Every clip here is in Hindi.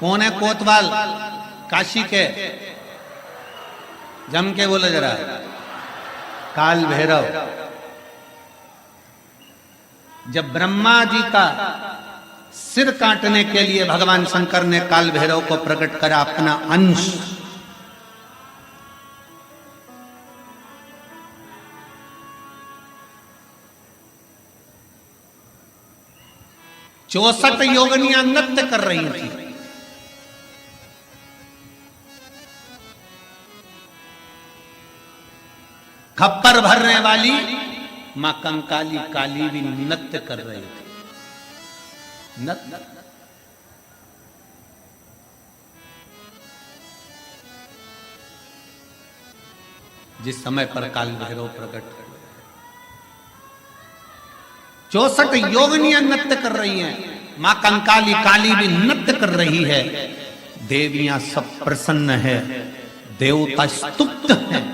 कौन है कोतवाल काशी के? जम के बोलो जरा। काल भैरव। जब ब्रह्मा जी का सिर काटने के लिए भगवान शंकर ने काल भैरव को प्रकट करा अपना अंश, चौसठ योगिनियां नृत्य कर रही थी। खप्पर भरने वाली मां कंकाली काली भी नृत्य कर रही थी। नृत्य जिस समय पर काल भैरव प्रकट हुए, 64 योगिनियां नृत्य कर रही हैं, मां कंकाली काली भी नृत्य कर रही है, देवियां सब प्रसन्न है, देवता स्तुप्त हैं।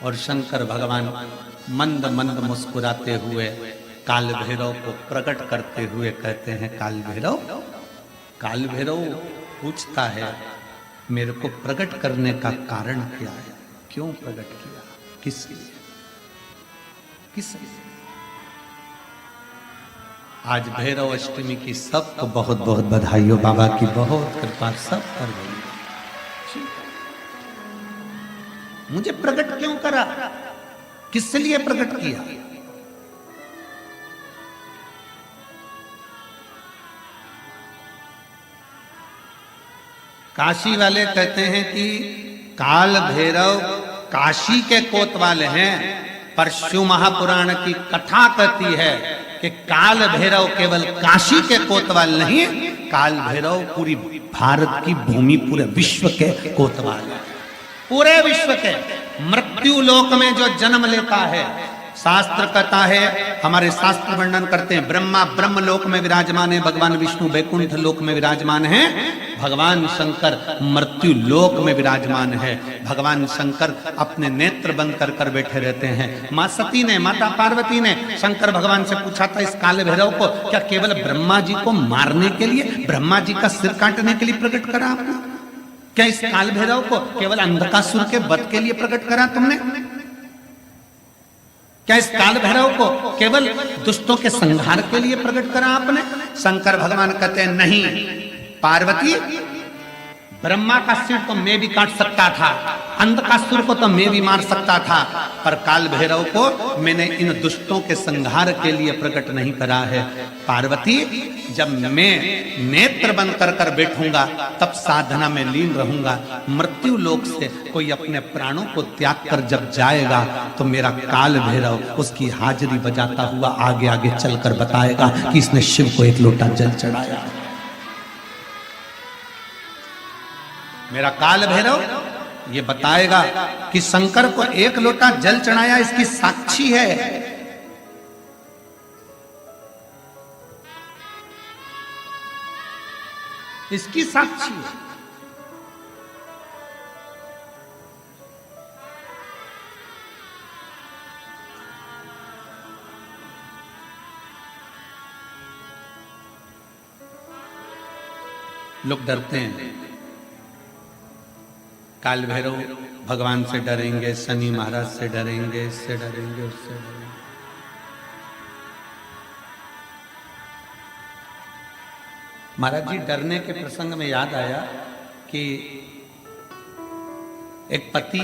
और शंकर भगवान मंद मंद मुस्कुराते हुए काल भैरव को प्रकट करते हुए कहते हैं, काल भैरव। काल भैरव पूछता है, मेरे को प्रकट करने का कारण क्या है? क्यों प्रकट किया? किस लिए? किस लिए? आज भैरव अष्टमी की सबको बहुत बहुत बधाई हो। बाबा की बहुत कृपा सब कर रही है। मुझे प्रकट क्यों करा? किस लिए प्रकट किया? काशी वाले कहते हैं कि काल भैरव काशी के कोतवाल हैं, पर शिव महापुराण की कथा कहती है कि काल भैरव केवल काशी के कोतवाल नहीं, काल भैरव पूरी भारत की भूमि, पूरे विश्व के कोतवाल है। पूरे विश्व के मृत्यु लोक में जो जन्म लेता है, शास्त्र कहता है, हमारे शास्त्र वर्णन करते हैं, ब्रह्मा ब्रह्म लोक में विराजमान है, भगवान विष्णु वैकुंठ लोक में विराजमान है, भगवान शंकर मृत्यु लोक में विराजमान है। भगवान शंकर अपने नेत्र बंद कर कर बैठे रहते हैं। मां सती ने, माता पार्वती ने शंकर भगवान से पूछा था, इस काल भैरव को क्या केवल ब्रह्मा जी को मारने के लिए, ब्रह्मा जी का सिर काटने के लिए प्रकट करा आपने? क्या इस काल भैरव को केवल अंधकासुर के वध के लिए प्रकट करा तुमने? क्या इस काल भैरव को केवल दुष्टों के संहार के लिए प्रकट करा आपने? शंकर भगवान कहते हैं, नहीं पार्वती, ब्रह्मा का सिर तो मैं भी काट सकता था, अंधकासुर को तो मैं भी मार सकता था, पर काल भैरव को मैंने इन दुष्टों के संहार के लिए प्रकट नहीं करा है। पार्वती, जब मैं नेत्र बंद कर कर बैठूंगा तब साधना में लीन रहूंगा। मृत्यु लोक से कोई अपने प्राणों को त्याग कर जब जाएगा तो मेरा काल भैरव उसकी हाजिरी बजाता हुआ आगे आगे चलकर बताएगा कि इसने शिव को एक लोटा जल चढ़ाया। मेरा काल भैरव ये बताएगा कि शंकर को एक लोटा जल चढ़ाया, इसकी साक्षी है। इसकी साक्षी है। लोग डरते हैं, काल भैरव भगवान से डरेंगे, शनि महाराज से डरेंगे, इससे डरेंगे, उससे डरेंगे। महाराज जी, डरने के प्रसंग में याद आया कि एक पति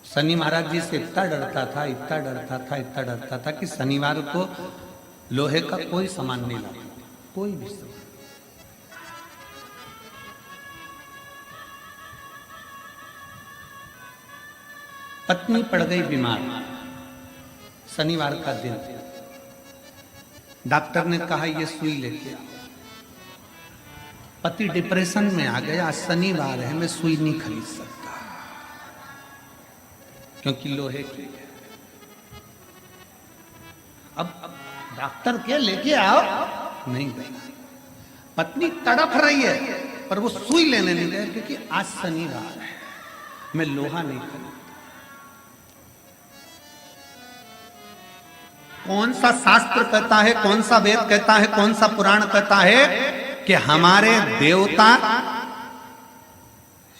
शनि महाराज जी से इतना डरता था, इतना डरता था, इतना डरता था कि शनिवार को लोहे का कोई सामान नहीं लाता, कोई भी सामान। पत्नी पड़ गई बीमार, शनिवार का दिन, डॉक्टर ने कहा ये सुई लेके आओ। पति डिप्रेशन में आ गया, शनिवार है, मैं सुई नहीं खरीद सकता क्योंकि लोहे की है। अब डॉक्टर के लेके आओ, नहीं गई। पत्नी तड़प रही है पर वो सुई लेने नहीं गए क्योंकि आज शनिवार है, मैं लोहा नहीं खरीद। कौन सा शास्त्र कहता है, कौन सा वेद कहता है, कौन सा पुराण कहता है कि हमारे देवता,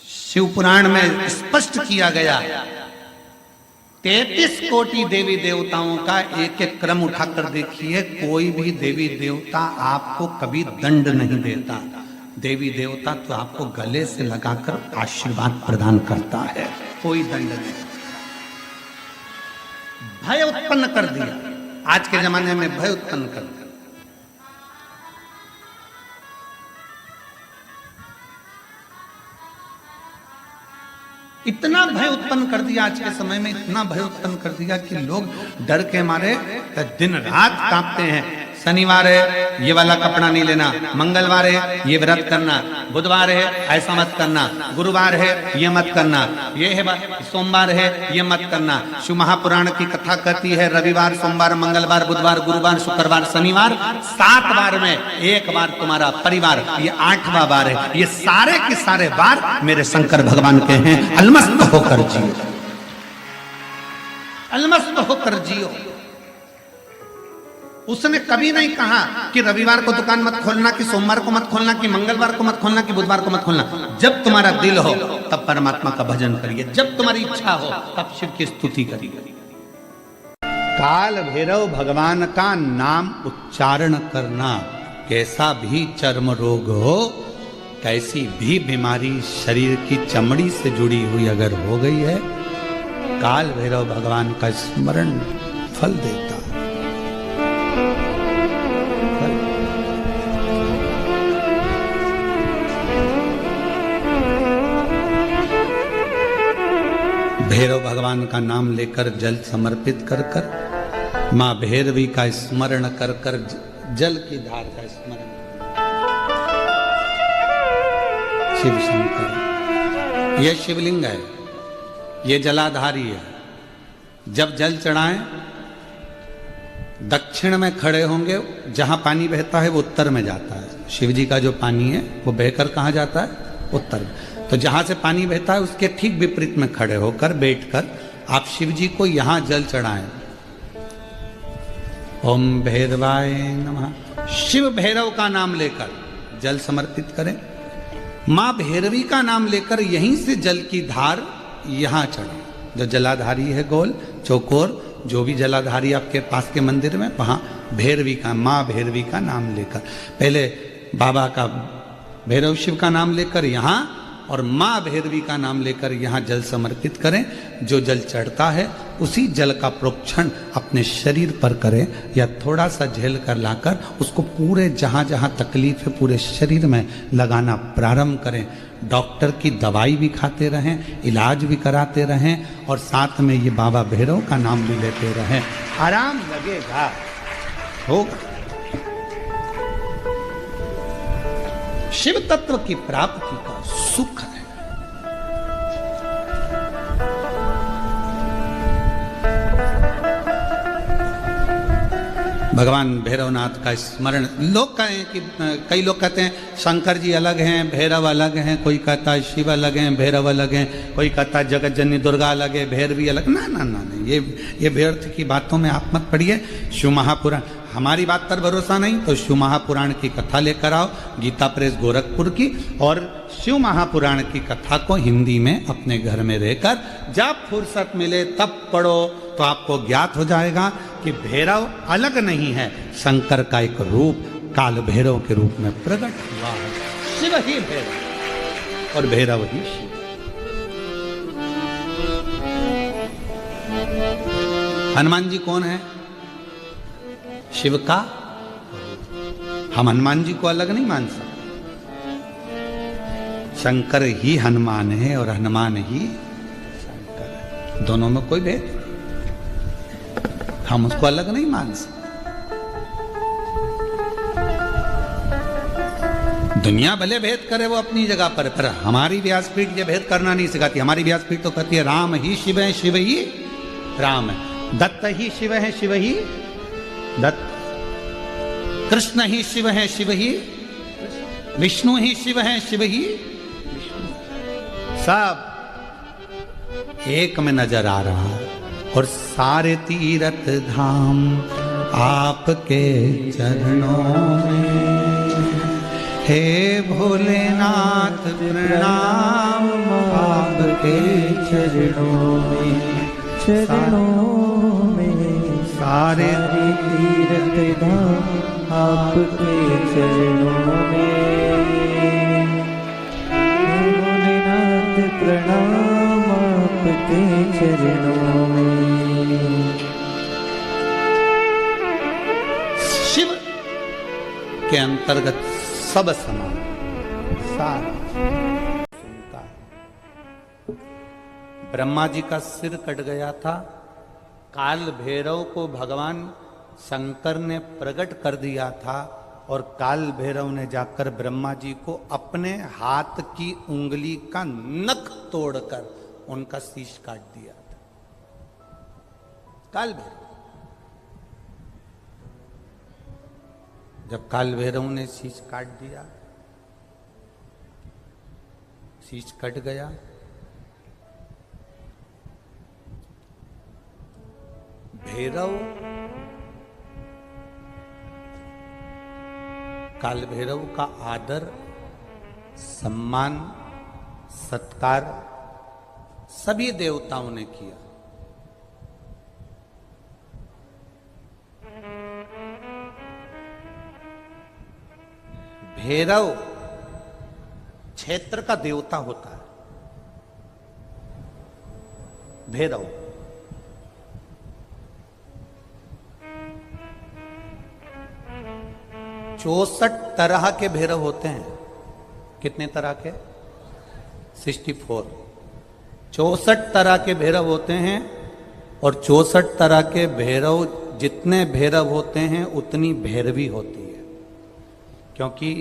शिव पुराण में स्पष्ट किया गया 33 कोटि देवी देवताओं का एक एक क्रम उठाकर देखिए, कोई भी देवी देवता आपको कभी दंड नहीं देता। देवी देवता तो आपको गले से लगाकर आशीर्वाद प्रदान करता है, कोई दंड नहीं। भय उत्पन्न कर दिया, आज के जमाने में भय उत्पन्न कर दिया। इतना भय उत्पन्न कर दिया, आज के समय में इतना भय उत्पन्न कर दिया कि लोग डर के मारे दिन रात कांपते हैं। शनिवार है ये वाला कपड़ा नहीं लेना, मंगलवार है ये व्रत करना, बुधवार है ऐसा मत करना, गुरुवार है ये मत करना, ये है सोमवार है ये मत करना। शिव महापुराण की कथा कहती है रविवार, सोमवार, मंगलवार, बुधवार, गुरुवार, शुक्रवार, शनिवार, 7 बार में एक बार तुम्हारा परिवार, ये 8वां बार है। ये सारे के सारे बार मेरे शंकर भगवान के हैं, अलमस्त होकर जियो, अलमस्त होकर जियो। उसने कभी नहीं कहा कि रविवार को दुकान मत खोलना, कि सोमवार को मत खोलना, कि मंगलवार को मत खोलना, कि बुधवार को मत खोलना। जब तुम्हारा दिल हो तब परमात्मा का भजन करिए, जब तुम्हारी इच्छा हो तब शिव की स्तुति करिए। काल भैरव भगवान का नाम उच्चारण करना, कैसा भी चर्म रोग हो, कैसी भी बीमारी शरीर की चमड़ी से जुड़ी हुई अगर हो गई है, काल भैरव भगवान का स्मरण फल देता। भैरव भगवान का नाम लेकर जल समर्पित कर कर, मां भैरवी का स्मरण कर कर, जल की धार का स्मरण। शिव शंकर यह शिवलिंग है, यह जलाधारी है। जब जल चढ़ाएं, दक्षिण में खड़े होंगे, जहां पानी बहता है वो उत्तर में जाता है। शिव जी का जो पानी है वो बहकर कहां जाता है? उत्तर में। तो जहां से पानी बहता है उसके ठीक विपरीत में खड़े होकर, बैठकर आप शिव जी को यहां जल चढ़ाएं। ओम भैरवाय नमः, शिव भैरव का नाम लेकर जल समर्पित करें। मां भैरवी का नाम लेकर यहीं से जल की धार यहां चढ़ाएं। जो जलाधारी है गोल चौकोर, जो भी जलाधारी आपके पास के मंदिर में, वहां भैरवी का, मां भैरवी का नाम लेकर, पहले बाबा का भैरव शिव का नाम लेकर यहां, और मां भैरवी का नाम लेकर यहां जल समर्पित करें। जो जल चढ़ता है उसी जल का प्रोक्षण अपने शरीर पर करें, या थोड़ा सा झेल कर लाकर उसको पूरे जहां जहां तकलीफ है पूरे शरीर में लगाना प्रारंभ करें। डॉक्टर की दवाई भी खाते रहें, इलाज भी कराते रहें, और साथ में ये बाबा भैरव का नाम भी लेते रहें। आराम लगेगा, होगा। शिव तत्व की प्राप्ति का सुख है। भगवान भैरवनाथ का स्मरण, लोग कहें कि कई लोग कहते हैं शंकर जी अलग हैं, भैरव अलग हैं, कोई कहता है शिव अलग हैं, भैरव अलग हैं, कोई कहता है जगत जननी दुर्गा अलग है, भैरवी अलग। ना ना ना ना, ये व्यर्थ की बातों में आप मत पड़िए। शिव महापुराण, हमारी बात पर भरोसा नहीं तो शिव महापुराण की कथा लेकर आओ, गीता प्रेस गोरखपुर की, और शिव महापुराण की कथा को हिंदी में अपने घर में रहकर जब फुर्सत मिले तब पढ़ो, तो आपको ज्ञात हो जाएगा कि भैरव अलग नहीं है, शंकर का एक रूप काल भैरव के रूप में प्रकट हुआ है। शिव ही भैरव और भैरव ही शिव। हनुमान जी कौन है? शिव का। हम हनुमान जी को अलग नहीं मान सकते। शंकर ही हनुमान है और हनुमान ही शंकर है, दोनों में कोई भेद नहीं। हम उसको अलग नहीं मान सकते। दुनिया भले भेद करे वो अपनी जगह पर हमारी व्यासपीठ ये भेद करना नहीं सिखाती। हमारी व्यासपीठ तो कहती है राम ही शिव है, शिव ही राम है, दत्त ही शिव है, शिव ही दत्त, कृष्ण ही शिव है, शिव ही विष्णु ही शिव है, शिव ही विष्णु, सब एक में नजर आ रहा है। और सारे तीर्थ धाम आपके चरणों में। हे भोलेनाथ प्रणाम आपके चरणों में, चरणों में सारे तीर्थ धाम आपके चरणों में। भोलेनाथ प्रणाम आपके चरणों में। शिव के अंतर्गत सब समान सारा सुनता है। ब्रह्मा जी का सिर कट गया था, काल भैरव को भगवान शंकर ने प्रकट कर दिया था और काल भैरव ने जाकर ब्रह्मा जी को अपने हाथ की उंगली का नख तोड़कर उनका शीश काट दिया था। काल भैरव, जब काल भैरव ने शीश काट दिया, शीश कट गया, भैरव काल भैरव का आदर सम्मान सत्कार सभी देवताओं ने किया। भैरव क्षेत्र का देवता होता है। भैरव 64 तरह के भैरव होते हैं। कितने तरह के? 64। 64 तरह के भैरव होते हैं और 64 तरह के भैरव, जितने भैरव होते हैं उतनी भैरवी होती है, क्योंकि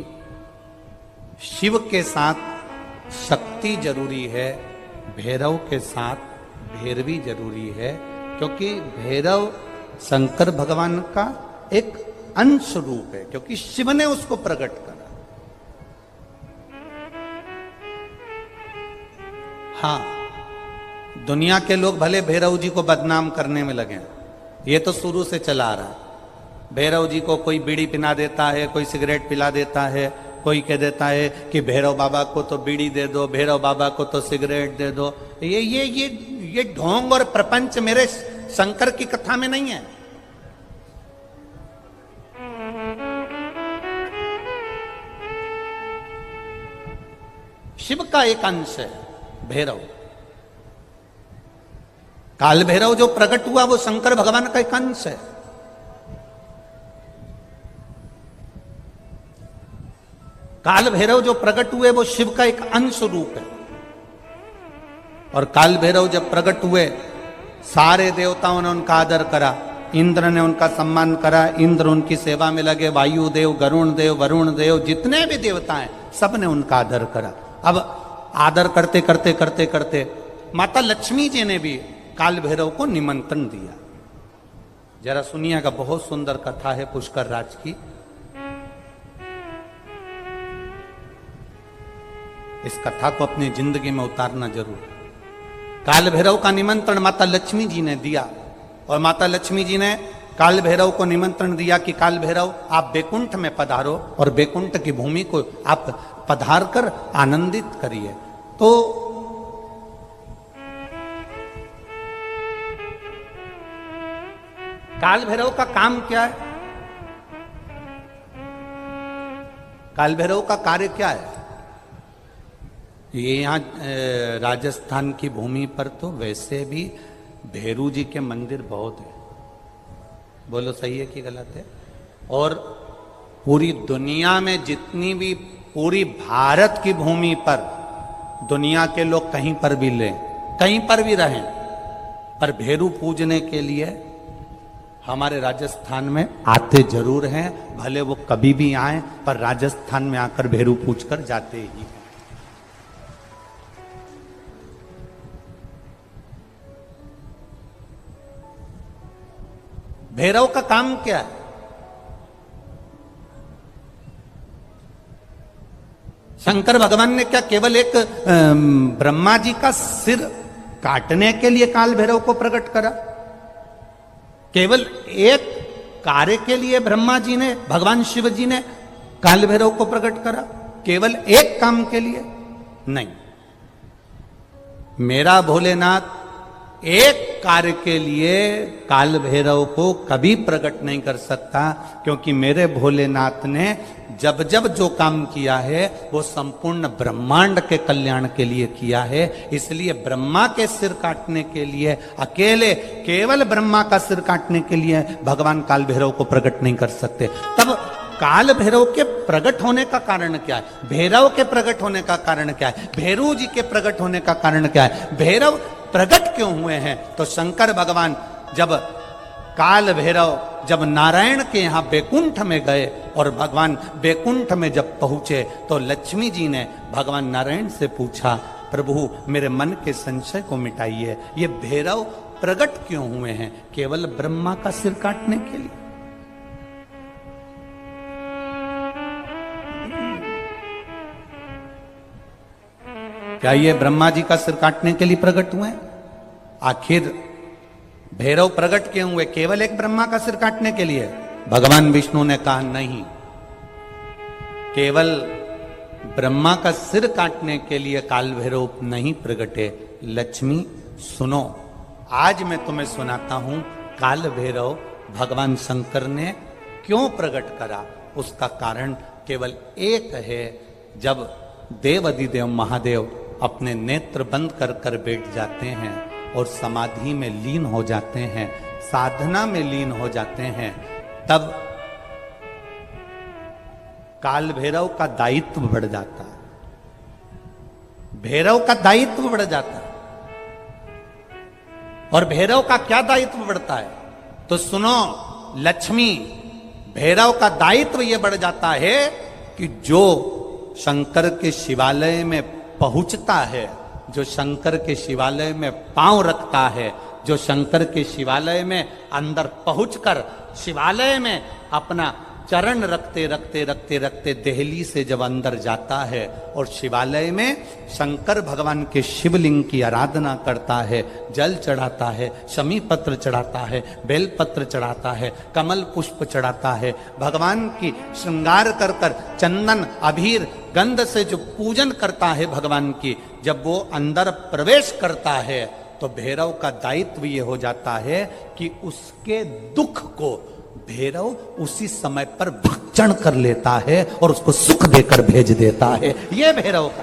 शिव के साथ शक्ति जरूरी है, भैरव के साथ भैरवी जरूरी है, क्योंकि भैरव शंकर भगवान का एक अंश रूप है, क्योंकि शिव ने उसको प्रकट करा। हाँ, दुनिया के लोग भले भैरव जी को बदनाम करने में लगे, ये तो शुरू से चला आ रहा है। भैरव जी को कोई बीड़ी पिला देता है, कोई सिगरेट पिला देता है, कोई कह देता है कि भैरव बाबा को तो बीड़ी दे दो, भैरव बाबा को तो सिगरेट दे दो। ये ढोंग और प्रपंच मेरे शंकर की कथा में नहीं है। शिव का एक अंश है भैरव। काल भैरव जो प्रकट हुआ वो शंकर भगवान का एक अंश है। काल भैरव जो प्रकट हुए वो शिव का एक अंश रूप है। और काल भैरव जब प्रकट हुए, सारे देवताओं ने उनका आदर करा, इंद्र ने उनका सम्मान करा, इंद्र उनकी सेवा में लगे, वायु देव, गरुण देव, वरुण देव, जितने भी देवता हैं सब ने उनका आदर करा। अब आदर करते करते करते करते माता लक्ष्मी जी ने भी काल भैरव को निमंत्रण दिया। जरा सुनिएगा, बहुत सुंदर कथा है पुष्कर राज की। इस कथा को अपनी जिंदगी में उतारना जरूर। काल भैरव का निमंत्रण माता लक्ष्मी जी ने दिया और माता लक्ष्मी जी ने काल भैरव को निमंत्रण दिया कि काल भैरव आप बैकुंठ में पधारो और बैकुंठ की भूमि को आप पधार कर आनंदित करिए। तो काल भैरव का काम क्या है? काल भैरव का कार्य क्या है? ये यहाँ राजस्थान की भूमि पर तो वैसे भी भैरू जी के मंदिर बहुत है। बोलो सही है कि गलत है? और पूरी दुनिया में जितनी भी, पूरी भारत की भूमि पर दुनिया के लोग कहीं पर भी लें, कहीं पर भी रहें, पर भैरू पूजने के लिए हमारे राजस्थान में आते जरूर हैं। भले वो कभी भी आए, पर राजस्थान में आकर भैरू पूज कर जाते ही हैं। भैरव का काम क्या है? शंकर भगवान ने क्या केवल एक ब्रह्मा जी का सिर काटने के लिए काल भैरव को प्रकट करा? केवल एक कार्य के लिए ब्रह्मा जी ने, भगवान शिव जी ने काल भैरव को प्रकट करा? केवल एक काम के लिए? नहीं, मेरा भोलेनाथ एक कार्य के लिए काल भैरव को कभी प्रकट नहीं कर सकता, क्योंकि मेरे भोलेनाथ ने जब जब जो काम किया है वो संपूर्ण ब्रह्मांड के कल्याण के लिए किया है। इसलिए ब्रह्मा के सिर काटने के लिए, अकेले केवल ब्रह्मा का सिर काटने के लिए भगवान काल भैरव को प्रकट नहीं कर सकते। तब काल भैरव के प्रकट होने का कारण क्या है? भैरव के प्रकट होने का कारण क्या है? भैरू जी के प्रकट होने का कारण क्या है? भैरव प्रकट क्यों हुए हैं? तो शंकर भगवान जब काल भैरव जब नारायण के यहां बैकुंठ में गए और भगवान बैकुंठ में जब पहुंचे तो लक्ष्मी जी ने भगवान नारायण से पूछा, प्रभु मेरे मन के संशय को मिटाइए, ये भैरव प्रकट क्यों हुए हैं? केवल ब्रह्मा का सिर काटने के लिए? क्या ये ब्रह्मा जी का सिर काटने के लिए प्रकट हुए? आखिर भैरव प्रकट क्यों हुए? केवल एक ब्रह्मा का सिर काटने के लिए? भगवान विष्णु ने कहा नहीं, केवल ब्रह्मा का सिर काटने के लिए काल भैरव नहीं प्रकटे। लक्ष्मी सुनो, आज मैं तुम्हें सुनाता हूं काल भैरव भगवान शंकर ने क्यों प्रकट करा। उसका कारण केवल एक है। जब देव अधिदेव महादेव अपने नेत्र बंद कर कर बैठ जाते हैं और समाधि में लीन हो जाते हैं, साधना में लीन हो जाते हैं, तब काल भैरव का दायित्व बढ़ जाता है। भैरव का दायित्व बढ़ जाता है। और भैरव का क्या दायित्व बढ़ता है? तो सुनो लक्ष्मी, भैरव का दायित्व यह बढ़ जाता है कि जो शंकर के शिवालय में पहुंचता है, जो शंकर के शिवालय में पांव रखता है, जो शंकर के शिवालय में अंदर पहुंचकर शिवालय में अपना चरण रखते रखते रखते रखते देहली से जब अंदर जाता है और शिवालय में शंकर भगवान के शिवलिंग की आराधना करता है, जल चढ़ाता है, शमी पत्र चढ़ाता है, बेल पत्र चढ़ाता है, कमल पुष्प चढ़ाता है, भगवान की श्रृंगार कर कर चंदन अबीर गंध से जो पूजन करता है भगवान की, जब वो अंदर प्रवेश करता है तो भैरव का दायित्व ये हो जाता है कि उसके दुख को भैरव उसी समय पर भक्षण कर लेता है और उसको सुख देकर भेज देता है। ये भैरव का